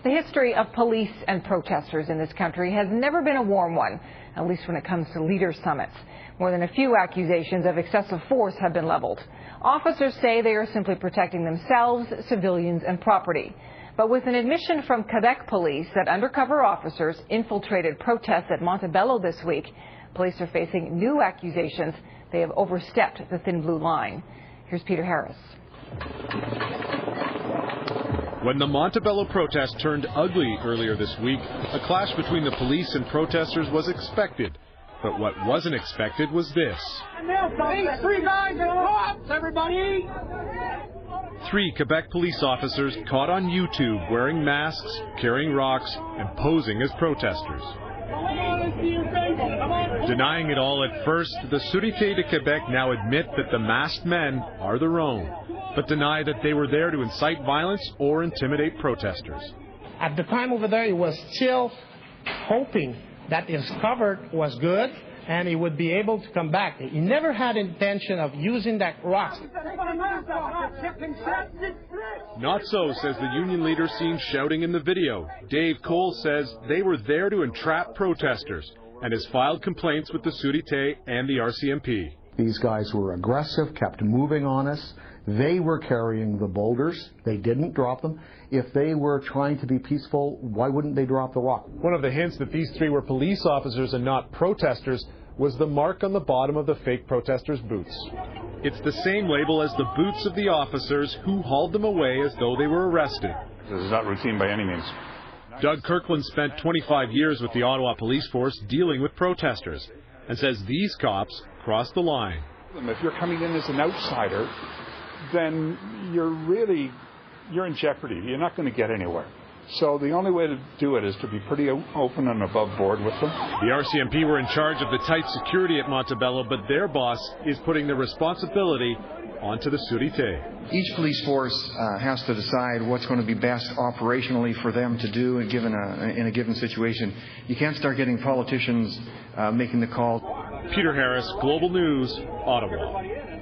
The history of police and protesters in this country has never been a warm one, at least when it comes to leaders' summits. More than a few accusations of excessive force have been leveled. Officers say they are simply protecting themselves, civilians, and property. But with an admission from Quebec Police that undercover officers infiltrated protests at Montebello this week, police are facing new accusations they have overstepped the thin blue line. Here's Peter Harris. When the Montebello protest turned ugly earlier this week, a clash between the police and protesters was expected. But what wasn't expected was this. These 3 guys are cops, everybody! 3 Quebec police officers caught on YouTube wearing masks, carrying rocks, and posing as protesters. Denying it all at first, the Sûreté du Québec now admit that the masked men are their own, but deny that they were there to incite violence or intimidate protesters. At the time over there, he was still hoping that his cover was good and he would be able to come back. He never had intention of using that rock. Not so, says the union leader seen shouting in the video. Dave Cole says they were there to entrap protesters and has filed complaints with the Sûreté and the RCMP. These guys were aggressive, kept moving on us. They were carrying the boulders. They didn't drop them. If they were trying to be peaceful, why wouldn't they drop the rock? One of the hints that these 3 were police officers and not protesters was the mark on the bottom of the fake protesters' boots. It's the same label as the boots of the officers who hauled them away as though they were arrested. This is not routine by any means. Doug Kirkland spent 25 years with the Ottawa Police Force dealing with protesters and says these cops crossed the line. If you're coming in as an outsider, then you're in jeopardy. You're not going to get anywhere. So the only way to do it is to be pretty open and above board with them. The RCMP were in charge of the tight security at Montebello, but their boss is putting the responsibility onto the Sûreté. Each police force has to decide what's going to be best operationally for them to do in a given situation. You can't start getting politicians making the call. Peter Harris, Global News, Ottawa.